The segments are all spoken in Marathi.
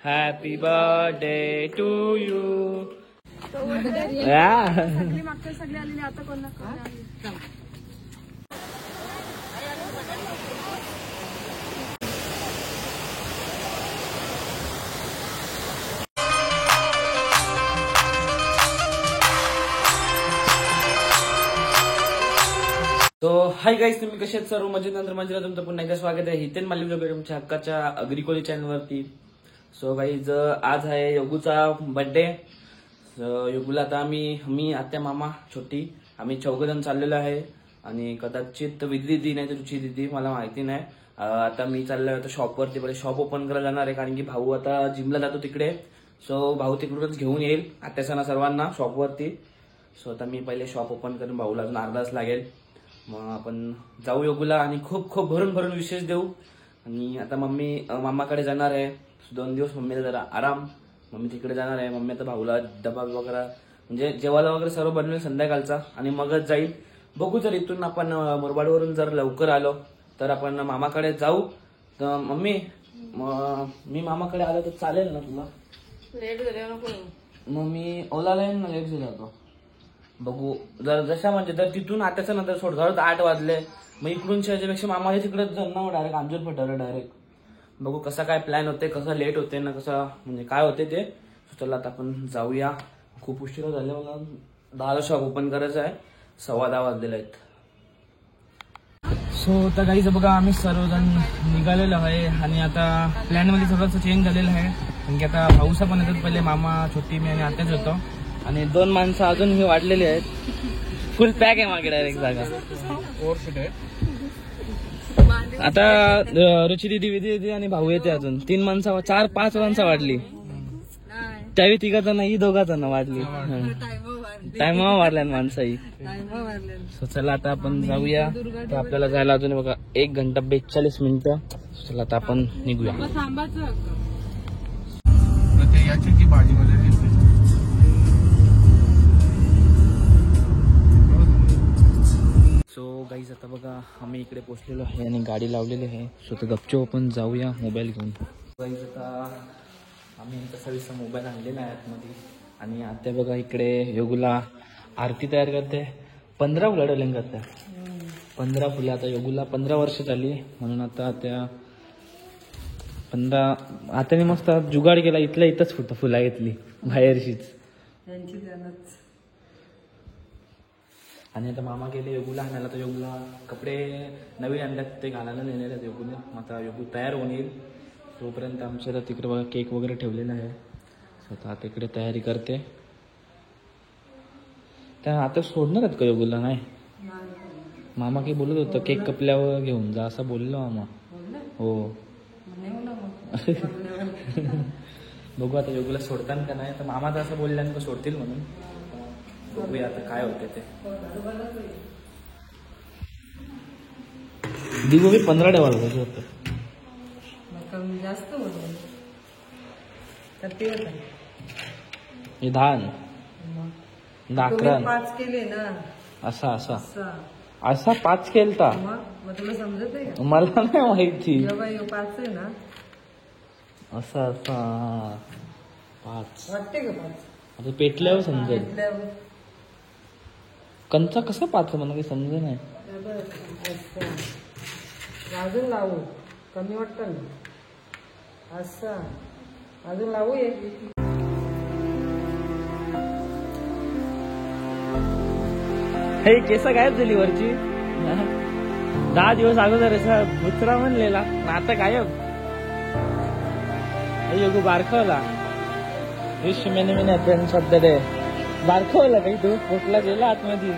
Happy birthday to you. सगळे आलेले आता कोण ना तो हाय गाईज, तुम्ही कसे आहेत सर्व मजेत? नंतर मंजिरा तुमचं पुन्हा एकदा स्वागत आहे हितेन मालिक तुमच्या हक्काच्या अग्रिकोली चॅनलवरती. सो गाईज, आज आहे योगूचा बर्थडे. योगूला आता मी आत्या मामा छोटी आम्ही चौघजण चाललेलो आहे आणि कदाचित विधी दिदी नाही तर रुची दिदी मला माहिती नाही. आता मी चाललोय आता शॉपवरती, पहिले शॉप ओपन करायला जाणार आहे कारण की भाऊ आता जिमला जातो तिकडे. सो भाऊ तिकडूनच घेऊन येईल आत्यासना सर्वांना शॉपवरती. सो आता मी पहिले शॉप ओपन करून भाऊला अजून अर्धा तास लागेल, मग आपण जाऊ योगूला आणि खूप खूप भरून भरून विशेष देऊ. आणि आता मम्मी मामाकडे जाणार आहे 2 दिवस, मम्मीला जरा आराम. मम्मी तिकडे जाणार आहे. मम्मी आता भाऊला डबा वगैरे म्हणजे जेवायला वगैरे सर्व बनवेल संध्याकाळचा आणि मगच जाईल. बघू, जर इथून आपण मुरबाडवरून जर लवकर आलो तर आपण मामाकडे जाऊ. तर मम्मी मी मामाकडे आलो तर चालेल ना तुला? लेट झाले नको. मग मी ओलाला येईन ना, लेट झाला होतो. बघू जर जशा म्हणजे जर तिथून आताच्या नंतर सोड झालं तर 8 वाजले, मग इकडून शहरापेक्षा मामाच्या तिकडे जाऊ ना डायरेक्ट आंजूर फटावर डायरेक्ट. बघू कसा काय प्लॅन होते, कसं लेट होते ना, कसं म्हणजे काय होते ते. चला आता आपण जाऊया. खूप उशिरा झाले, मला 10ला शॉप ओपन करायचं आहे, 10:15 वाजलेले आहेत. सो आता गाईज बघा आम्ही सर्वजण निघालेलो आहे आणि आता प्लॅन मध्ये सगळं चेंज झालेलं आहे कारण की आता भाऊसा पण येतात. पहिले मामा छोटी मी आणि आत्याच होतो आणि 2 माणसं अजून ही वाढलेली आहेत. फुल पॅक आहे मागे डायरेक्ट जागा. आता रुची दिदी विधी दिदी आणि भाऊ येते अजून 3 माणसं 4-5 माणसं वाढली. त्यावेळी 3 जण ही 2 जण वाढली. टायमा वाढल्या माणसं ही. सो चला आता आपण जाऊया. तर आपल्याला जायला अजून बघा 1 घंटा 42 मिनिटं. चला आता आपण निघूया. सो गाईज आता बघा आम्ही इकडे पोहोचलेलो आहे आणि गाडी लावलेली आहे. सो तर गपचूप आपण जाऊया मोबाईल घेऊन. गाईज आता आम्ही तसा मोबाईल आणलेला आहे आतमध्ये आणि आता बघा इकडे योगूला आरती तयार करते. 15 फुलं डलिंग करते. 15 फुलं. आता योगूला 15 वर्ष झाली म्हणून आता त्या 15 आताने मस्त जुगाड केला. इथल्या इथंच फुलं घेतली बाहेरशीच. आणि आता मामा गेले योगूला आणायला. तर योगूला कपडे नवीन आणल्यात ते घालायला नेलेले आहेत योगूने. आता योगू तयार होऊन येईल तोपर्यंत आमच्या तिकडे बघा केक वगैरे ठेवलेला आहे. स्वतः आता इकडे तयारी करते. त्या आता सोडणार आहेत का योगूला? नाही, मामा काही बोलत होतं केक कपल्यावर घेऊन जा असं बोललो मामा. हो बघू आता योगूला सोडताना का नाही. तर मामा तर असं बोलल्यानंतर सोडतील म्हणून. बघूया आता काय होते ते. दिवो मी 15 ठेवायला पाहिजे होतं. जास्त हे 10 5 केले ना. असा 5 केलता. मग तुला समजत नाही? मला नाही माहिती. 5 आहे ना. असा 5 वाटते का 5? आता पेटल्यावर समजेल. कंचा कसा 5 मला काही समज नाही. अजून लावू कमी वाटतं ना. असं अजून लावू ये. हे केस गायब झाली वरची. 10 दिवस अगोदर असा बुचरा म्हणलेला आता गायब. योगू बारखवला. Wish many many friends of the day. बारखवला काही तू पोटला गेला आतमध्ये.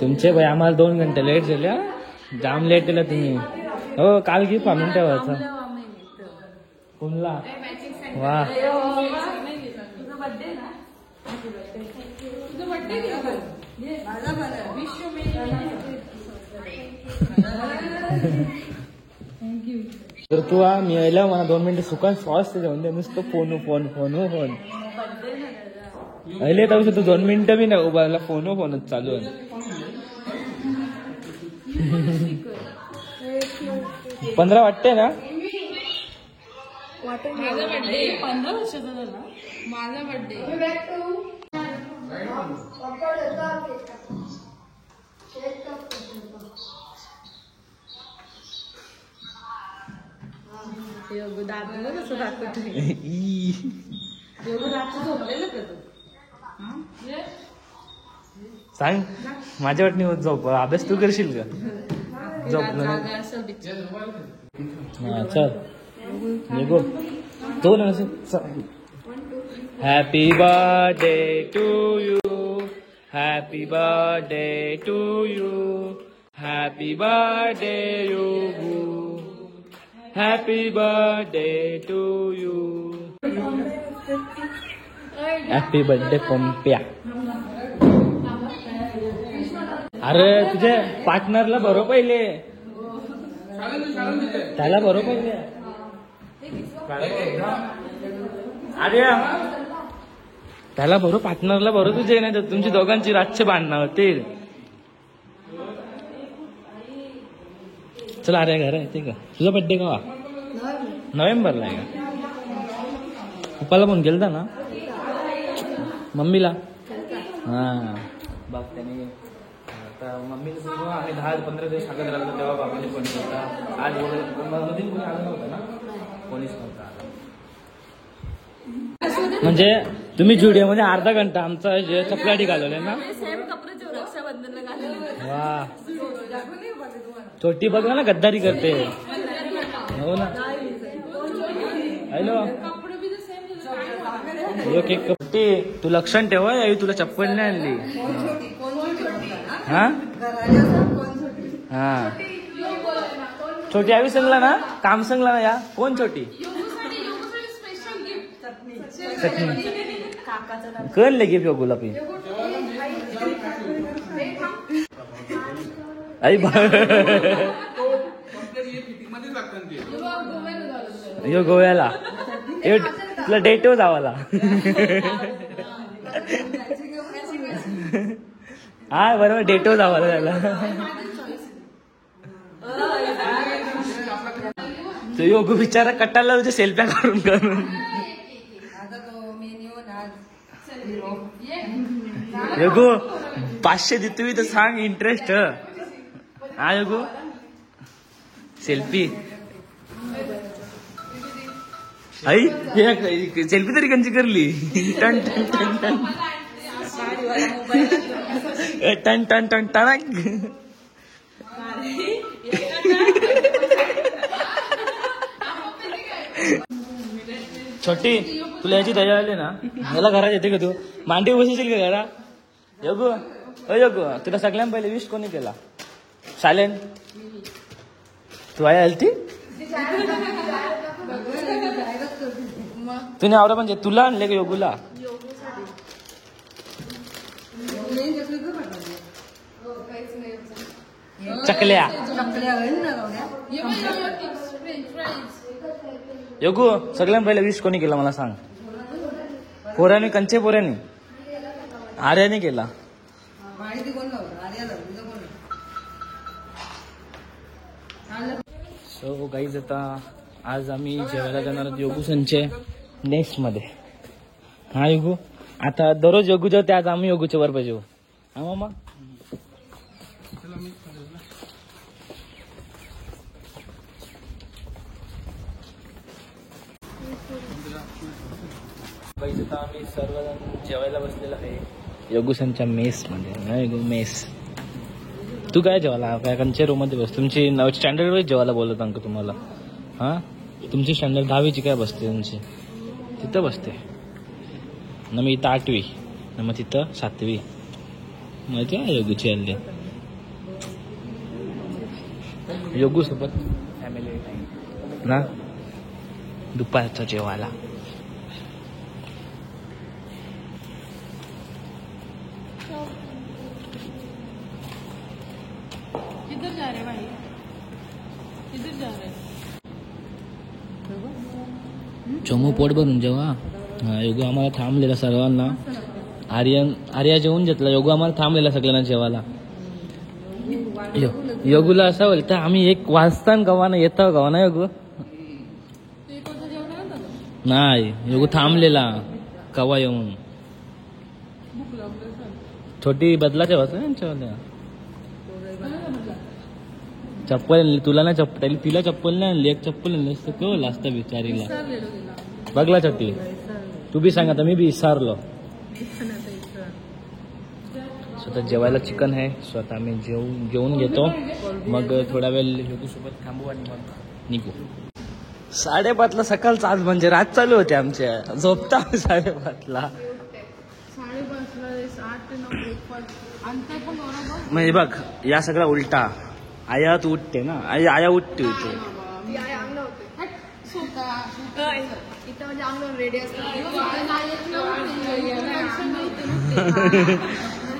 तुमचे भाई आम्हाला 2 घंटे लेट झाले. जाम लेट केलं तुम्ही. हो काल गिफ्ट आणून ठेवायचं कुमला. वा थँक्यू. तर तू मी यायला मला 2 मिनिटं सुका सॉस जाऊन दे नुसतं फोन अहिले तर तू 2 मिनिटं बी नाही उभारला फोनच चालू आहे. 15 वाटते ना. माझा बर्थडे 15 वर्षाचा झाला. माझा बर्थडे दादाला कसं दाखवत सांग माझ्या वाटणी होत झोप अभ्यास तू करशील का. झोप चल निघो तो ना. Happy birthday to you. Happy birthday to you. Happy birthday Yogu. Happy birthday to you. Happy birthday Pampya. अरे तुझ्या पार्टनरला भरो पहिले. त्याला भरो पहिले. अरे त्याला भरो पार्टनरला भरो तुझे नाही तर तुमची दोघांची रातचे भांडणं होतील. चला अरे घर येते का. तुझा बर्थडे का नोव्हेंबरला आहे का. पप्पाला पण गेलता ना मम्मीला. हा बघ त्याने आता मम्मीला आम्ही 10-15 दिवस सांगत राहिलो तेव्हा बाबाने फोन केला. आज मधील कोणी आलं नव्हतं ना. कोणीच नव्हतं आलं. म्हणजे तुम्ही जुडिओमध्ये अर्धा घंटा आमचा चपलाटी घालवले ना. वा छोटी बघ ना गद्दारी करते. हो ना. हॅलो केक कपटी तू लक्षण ठेवा यावी तुला चप्पल नाही आणली. हा हा छोटी आवी सांगला ना काम सांगला ना या कोण छोटी कल ले गिफ्ट गुलाबी. आई यो गोव्याला तुला डेटो जावाला. हा बरोबर डेटो जावाला त्याला. तो योगू बिचारा कट्टाला तुझ्या सेल्फ्या करून योगू 500 देतो तर सांग इंटरेस्ट. हा योगू सेल्फी आई सेल्फी तरी कंची करली. टन टन टन टन टन टन टन टणक. छोटी तुला याची दया आली ना मला घरात येते का तू मांडी बसशील का घरा. योगू योगू तुला सगळ्यां पहिले विश कोणी केला. शालेन तू आई आलती तुने आवरा म्हणजे तुला आणले का योगूला. चकल्या योगू सगळ्यां पहिले विश कोणी केला मला सांग. पोऱ्याने कंचे पोऱ्याने आर्याने केला. सो गाईज आता आज आम्ही जेवायला जाणार आहोत योगू संचे नेक्स्ट मध्ये. हा योगू आता दररोज योगू जेवते आज आम्ही योगूच्या बरोबर जेवू. हा मामा गाईज आता आम्ही सर्वजण जेवायला बसलेलो आहे योगू संच्या मेस मध्ये. मेस तू काय जेवायला काय कंचे रूम मध्ये बस. तुमची स्टँडर्ड वाईज जेवायला बोलत अंक तुम्हाला. हा तुमची स्टँडर्ड 10वीची काय बसते तुमची तिथं बसते ना. मी इथं 8वी ना मग तिथं 7वी. माहिती आहे योगूची हल्ली योगू सोबत फॅमिली टाइम ना दुपारचं जेवायला. किधर जा रहे भाई किधर जा रहे. चोमू पोट भरून जेव्हा योगू आम्हाला थांबलेला सर्वांना. आर्या जेवून घेतला, योगू आम्हाला थांबलेला सगळ्यांना जेवायला. योगूला असं बोलतं आम्ही 1 वाजता गव्हाना येतो गव्हाना योगू नाही. योगू थांबलेला कवा येऊन. छोटी बदला ठेवायचं चप्पल तुला ना चप्पल तिला चप्पल नाही आणली. 1 चप्पल आणली असतं कळलं असतं बिचारीला. बघला छोटी तू बी सांग आता मी बी विसरलो. स्वतः जेवायला चिकन आहे. स्वतः आम्ही जेवून घेतो. मग थोडा वेळ योगूसोबत थांबू आणि मग निघू. 5:30ला सकाळचं आज म्हणजे रात चालू होते आमच्या. झोपता 5:30ला. म्हणजे बघ या सगळा उलटा. आया तू उठते ना. आया उठते होते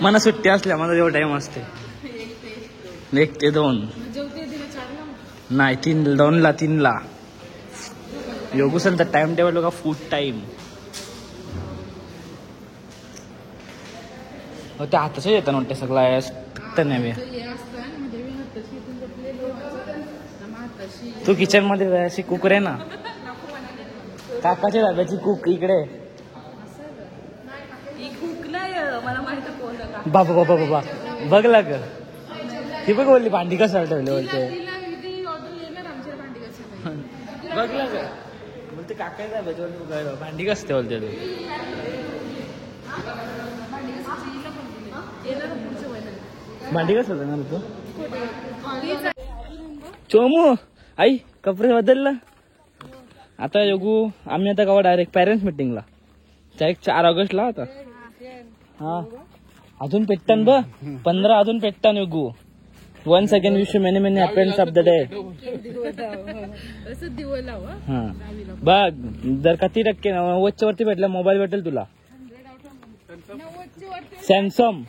मला सुट्टी असल्या माझा जेव्हा टाइम असते 1 ते 2 नाही 2ला 3ला. योगू सर टाइम टेबल बघा फूड टाइम. ते हाताच येतं नव्हते सगळं तर नाही. तू किचन मध्ये अशी कुकर आहे ना काकाच्या दादाची कुक इकडे. बाबा बाबा बाबा बघला ग ती बघ बोलली भांडी कसं ठेवले बोलते. बघला ग बोलते काकाच्या दादाची भांडी कसते बोलते तू. भांडी कसं होतं ना तू. चोमू आई कपडे बदलला आता. योगू आम्ही आता गावा डायरेक्ट पॅरेंट्स मिटिंगला 4 ऑगस्टला होता. हा अजून पेटतान 15 अजून पेटतान योगू. 1 second wish you many many happiness of the day. हा बघ जर किती टक्के 90च्या वरती भेटला मोबाईल भेटेल तुला. सॅमसंग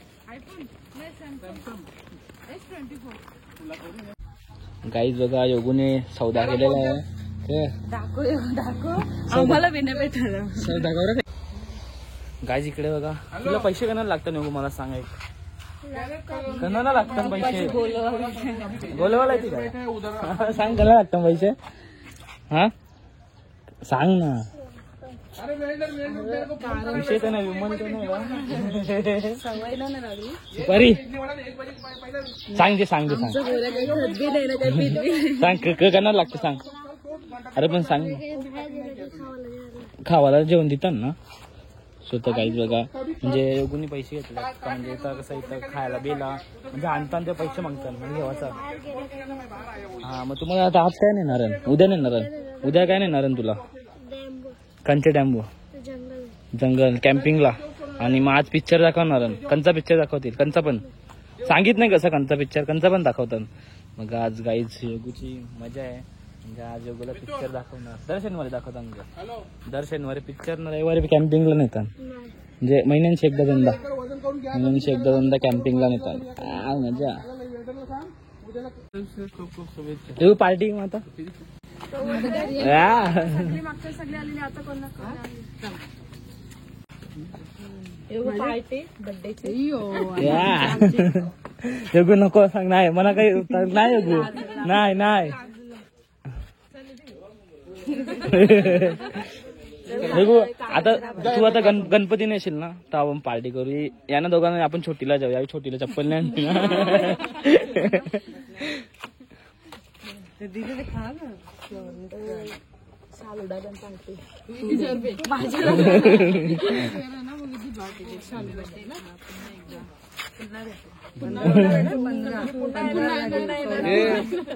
गाईज बघा योगूने सौदा केलेला आहे. गाईज इकडे बघा तुला पैसे कणाला लागतात योगू मला सांग. कणाला लागतात पैसे बोलवायला सांग कणाला लागतात पैसे. हा सांग ना विषय तर नाही विमान तर नाही सुपारी सांग जे सांग करणार लागतं सांग. अरे पण सांग खावाला जेवण देतात ना स्वतः. काहीच बघा म्हणजे योगूनी पैसे घेतले म्हणजे इथं कसं इथं खायला बेला म्हणजे आणताना ते पैसे मागतात म्हणजे घेवायचा. हा मग तुम्हाला आता आज काय नेणार आहे उद्या नेणार आहे. उद्या काय नेणार आहे तुला. कंचे डॅम्बो जंगल कॅम्पिंगला. आणि मग आज पिक्चर दाखवणार कंचा पिक्चर दाखवतील. कंचा पण सांगित नाही कसं कंचा पिक्चर कंचा पण दाखवतात. मग आज गाईज योगूची मजा आहे म्हणजे आज योगूला पिक्चर दाखवणार. दर शनिवारी दाखवतात. दर शनिवारी पिक्चर रविवारी कॅम्पिंगला नेतात. म्हणजे महिन्यांशी एकदा दोनदा कॅम्पिंगला नेतात. मजा येऊ पार्टी मग आता. योगू नको सांग नाही मला काही नाही योगू नाही नाही. योगू आता तू आता गणपती नेशील ना तर आपण पार्टी करू. यांना दोघांना आपण छोटीला जाऊया. छोटीला चप्पल नाही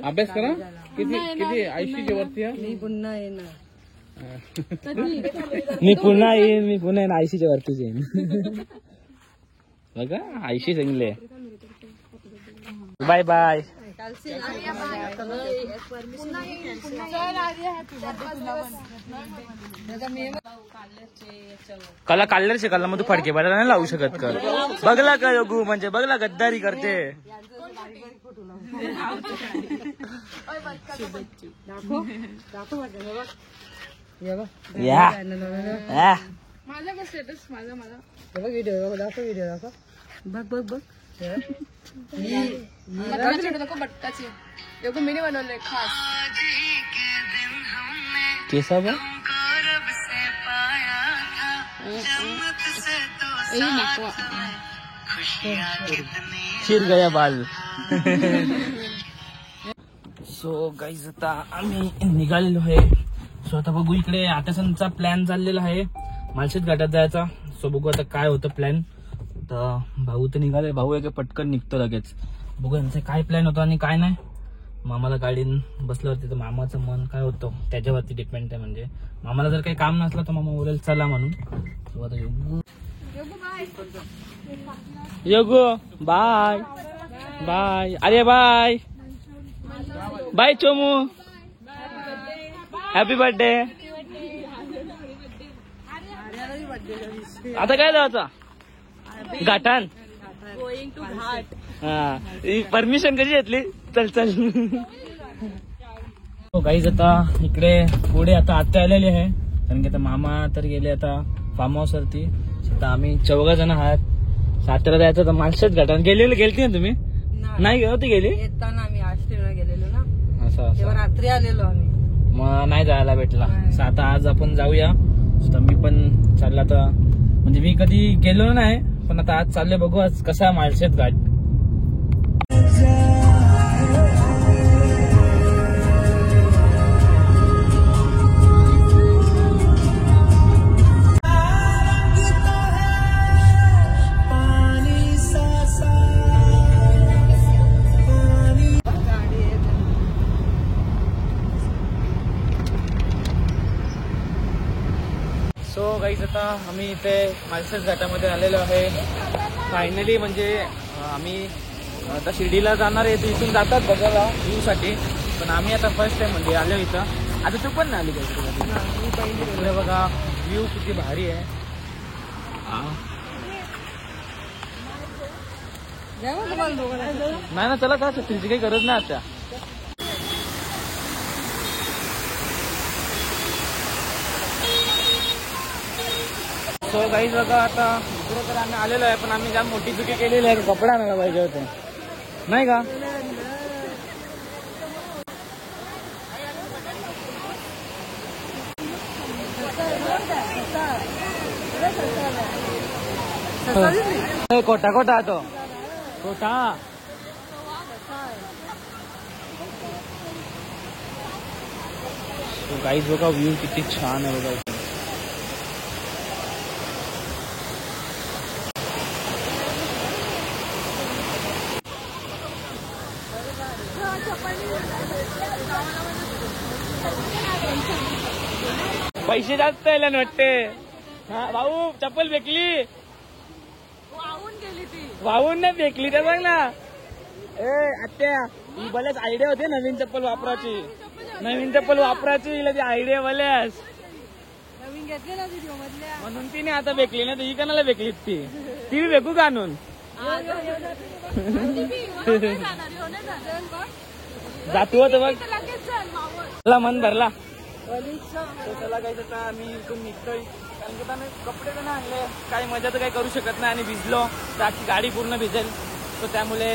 अभ्यास करा. किती 80च्या वरती मी पुन्हा येईन 80च्या वरतीच येईन. बघा 80 चांगले. Bye bye. कला काढल्याच शिकायला मग तू फडके बाळाला नाही लावू शकत कर. बघला का योगू म्हणजे बघला गद्दारी करते. ये बघ या. channel वर बघ. आ. माझा पण स्टेटस माझा माझा हे बघ व्हिडिओ दाखव व्हिडिओ दाखव बघ बघ बघ हे बघ. मटका छोटे नको बट्टाचे एवढं मिनी बनवलंय खास कैसा बा चिर गया बाल. सो गाईज आता आम्ही निघालेलो आहे. सो आता बघू इकडे आताचा प्लॅन चाललेला आहे मालशेत घाटात जायचा. सो बघू आता काय होतं प्लॅन. तर भाऊ तर निघाले. भाऊ एक पटकन निघतो लगेच. बघू यांचा काय प्लॅन होता आणि काय नाही. मामाला गाडीन बसल्यावरती तर मामाचं मन काय होतं त्याच्यावरती डिपेंड आहे. म्हणजे मामाला जर काही काम नसलं तर मामा बोलेल चला म्हणून. सो आता योगो बाय बाय. अरे बाय बाय चोमू. Happy birthday. आता काय जायचं घाटान. गोइंग टू घाट. हा परमिशन कशी घेतली. चल चल. गाईज आता इकडे पुढे आता आत्या आलेली आहे कारण की आता मामा तर गेले आता फार्म हाऊस वरती. आता आम्ही 14 जण आहात. सातारा जायचं तर मालशेत घाटान गेलती ना तुम्ही. नाही होती गेली. येताना आम्ही आष्टीला गेलेलो ना असं तेव्हा असं रात्री आलेलो आम्ही. मग नाही जायला भेटला. So आता आज आपण जाऊया. तर मी पण चालला तर म्हणजे मी कधी गेलो नाही पण आता आज चालले. बघू आज कसा मालशेत घाट. सो गाईज आता आम्ही इथे मालशेत घाटामध्ये आलेलो आहे फायनली. म्हणजे आम्ही आता शिर्डीला जाणार आहे. इथून जातात बघायला व्ह्यूसाठी पण आम्ही आता फर्स्ट टाइम म्हणजे आलो इथं. आता तू पण नाही आली पाहिजे. इकडे बघा व्ह्यू किती भारी आहे. नाही ना चला का तुझी काही गरज नाही आता. सो गाईज बघा आता इकडे तर आम्ही आलेलो आहे पण आम्ही जाम मोठी चुकी केलेली आहे. कपडा आणायला पाहिजे होते नाही का. कोटा कोटा तो कोटा. गाईज बघा व्ह्यू किती छान आहे बघा. पैसे जास्त आहे ना वाटते. हा भाऊ चप्पल फेकली. वाहून नाही फेकली तर बघ ना. ए आत्या ही बल्याच आयडिया होते नवीन चप्पल वापरायची. नवीन चप्पल वापरायची हिला ती आयडिया बल्यास नवीन घेतले ना व्हिडिओ मधल्या म्हणून तिने आता फेकली ना. तर ही कोणाला फेकली ती बी फेकू का आणून. जातो होतं बघ मला मन भरला. चला काही आता आम्ही इथून निघतोय कारण की आम्ही कपडे तर नाही आणले. काही मजा तर काही करू शकत नाही आणि भिजलो तर आजची गाडी पूर्ण भिजेल. तर त्यामुळे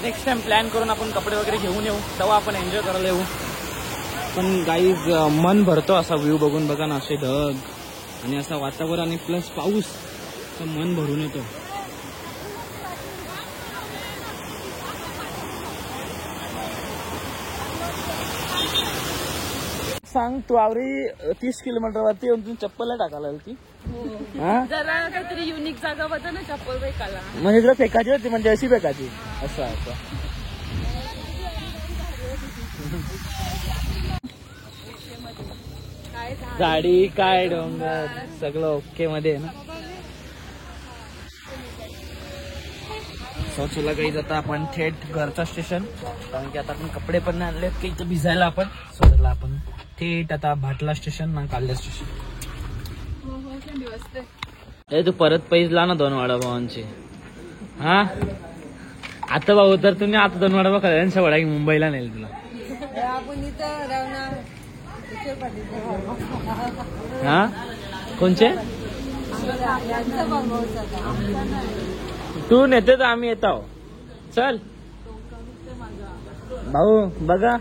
नेक्स्ट टाइम प्लॅन करून आपण कपडे वगैरे घेऊन येऊ तेव्हा आपण एन्जॉय करायला येऊ. पण गाईज मन भरतो असा व्ह्यू बघून. बघा ना असे ढग आणि असं वातावरण आणि प्लस पाऊस तर मन भरून येतो. सांग तू आवरी 30 किलोमीटर वरती येऊन तुम्ही चप्पल टाकायला ती. जरा काहीतरी युनिक जागा बघा ना चप्पल फेकायला. म्हणजे तुला फेकायची होती म्हणजे अशी फेकायची असं असं. गाडी काय डोंगर सगळं ओके मध्ये आहे ना. चला काही आता आपण थेट घरचा स्टेशन कारण की आता आपण कपडे पण नाही आणले की इथं भिजायला आपण. चला आपण थेट आता भाटला स्टेशन ना काल्ल्या स्टेशन. तू परत पैसला ना 2 वडापावांचे. हा आता भाऊ तर तुम्ही आता 2 वडापाव खाल्ल्या वडा मुंबईला नेल तुला. आपण इथं राहणार हा कोणचे तू नेते तर आम्ही येत आहो. चल भाऊ बघा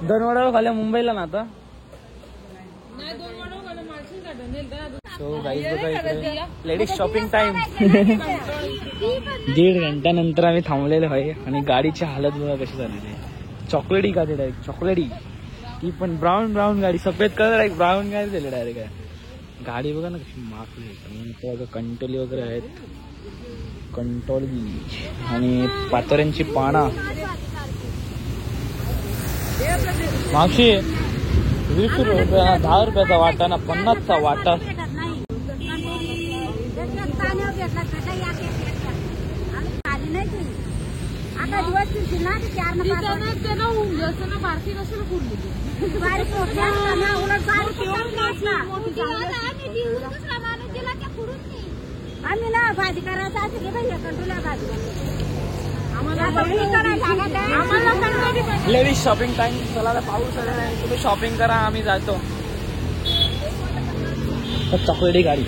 2 वडा खाल्या मुंबईला ना आता. सो गाईज बघा इकडे लेडीज शॉपिंग टाइम. 1.5 घंट्यानंतर आम्ही थांबलेलो आहे आणि गाडीची हालत बघा कशी झालेली आहे. चॉकलेटी गाडी डायरेक्ट चॉकलेटी, ती पण ब्राऊन गाडी, सफेद कलर आहे, ब्राऊन गाडी झाली डायरेक्ट आहे. गाडी बघा ना कशी मागली. कंटोली वगैरे आहेत, कंटोली आणि पातोऱ्यांची पाना. मावशी 20 रुपया, 10 रुपयाचा वाटा ना 50चा वाटा. आम्ही ना भाजी करायचं असेल कंटुला भाजी. Ladies shopping time. चला पाऊस आलेला आहे, तुम्ही शॉपिंग करा, आम्ही जातो. चॉकलेटी गाडी.